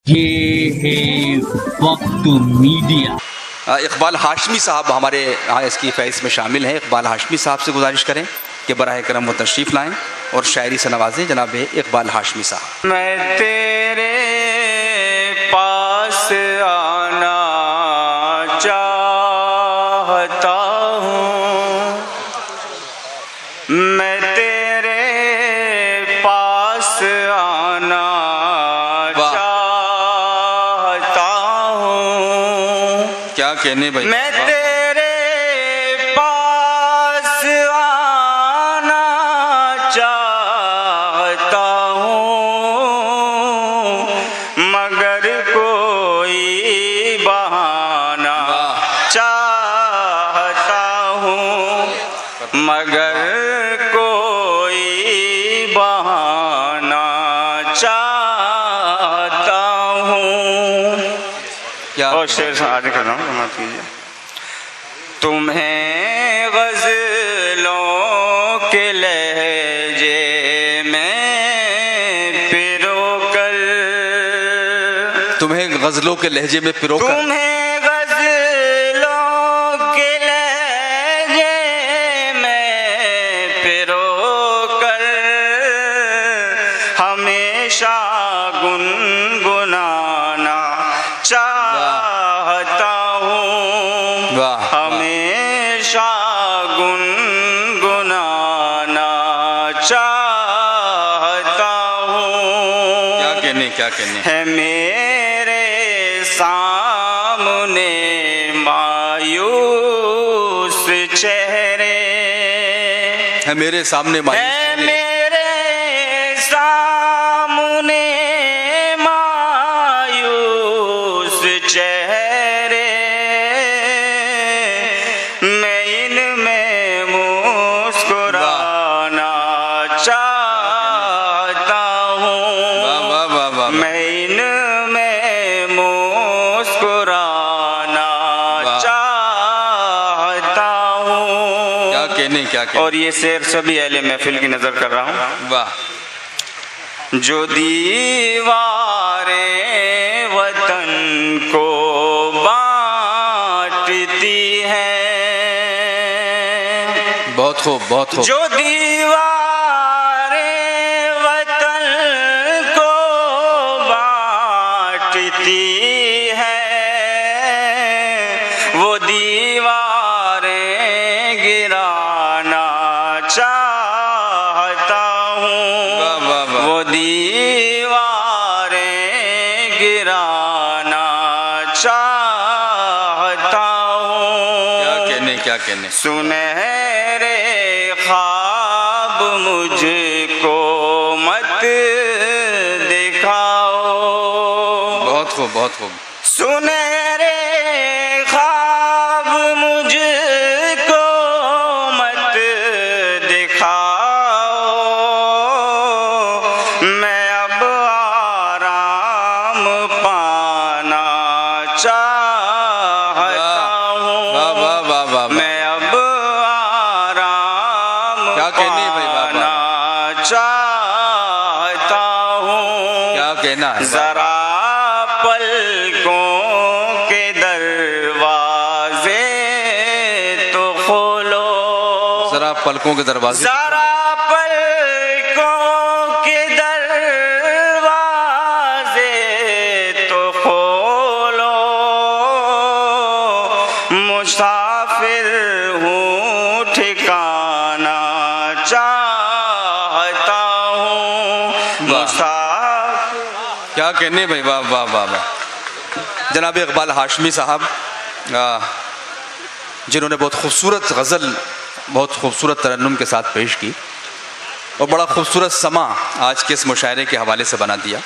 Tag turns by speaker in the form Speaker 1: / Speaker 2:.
Speaker 1: ये है वक्त मीडिया।
Speaker 2: इकबाल हाशमी साहब हमारे यहाँ इसकी फहरिस्त में शामिल हैं। इकबाल हाशमी साहब से गुजारिश करें कि बराह करम वो तशरीफ़ लाएँ और शायरी से नवाजें जनाब इकबाल हाशमी साहब।
Speaker 3: मैं तेरे पास आना चाहता हूँ, मैं तेरे पास आना चाहता हूँ।
Speaker 2: क्या कहने भाई,
Speaker 3: मैं तेरे पास आना चाहता हूँ, मगर कोई बहाना चाहता हूँ, मगर कोई बहाना चाहता हूँ।
Speaker 2: क्या
Speaker 3: और शेर शादी कर रहा हूँ, समाप्त कीजिए। तुम्हें गज़लों के लहजे में पिरोकर,
Speaker 2: तुम्हें गज़लों के लहजे में पिरोकर,
Speaker 3: तुम्हें गज़लों के लहजे में पिरोकर हमेशा गुनगुनाना चाहता हूँ,
Speaker 2: वाह,
Speaker 3: हमेशा गुनगुनाना चाहता हूँ।
Speaker 2: क्या कहने
Speaker 3: है मेरे सामने मायूस चेहरे,
Speaker 2: है मेरे सामने मायूस
Speaker 3: है
Speaker 2: चेहरे।
Speaker 3: मेरे सामने मायूस चेहरे, मैं इनमें मुस्कुराना चाहता हूँ,
Speaker 2: वाह वाह वाह वाह,
Speaker 3: मैं इनमें मुस्कुराना चाहता हूँ।
Speaker 2: क्या कहने
Speaker 3: और ये शेर सभी अहले महफिल की नजर कर रहा हूँ।
Speaker 2: वाह।
Speaker 3: जो दीवारें वतन को बांटती हैं,
Speaker 2: बहुत खूब, बहुत खूब।
Speaker 3: जो दीवारें वतन को बांटती हैं, वो दीवारें गिराना चाहता हूँ,
Speaker 2: वाह वाह वाह।
Speaker 3: वो दीवारें गिराना चाहता हूँ।
Speaker 2: क्या कहने
Speaker 3: सुनहरे ख्वाब मुझको मत दिखाओ,
Speaker 2: बहुत खूब, बहुत खूब।
Speaker 3: सुनहरे ख्वाब मुझको मत दिखाओ, मैं अब आराम पाना चाहता हूँ,
Speaker 2: वाह वाह वाह वाह।
Speaker 3: मैं अब आराम
Speaker 2: क्या कहने भाई, वाह, वाह।
Speaker 3: पाना चाहता हूँ।
Speaker 2: क्या कहना है,
Speaker 3: जरा पलकों के दरवाजे तो खोलो,
Speaker 2: जरा पलकों के दरवाजे,
Speaker 3: जरा पलकों के दरवाजे तो खोलो, मुसाफिर हूँ ठिकाना चाहता हूँ, मुसाफिर।
Speaker 2: क्या कहने भाई, वाह वाह वाह वाह। जनाब इकबाल हाशमी साहब जिन्होंने बहुत खूबसूरत गज़ल बहुत खूबसूरत तरन्नुम के साथ पेश की और बड़ा खूबसूरत समा आज के इस मुशायरे के हवाले से बना दिया।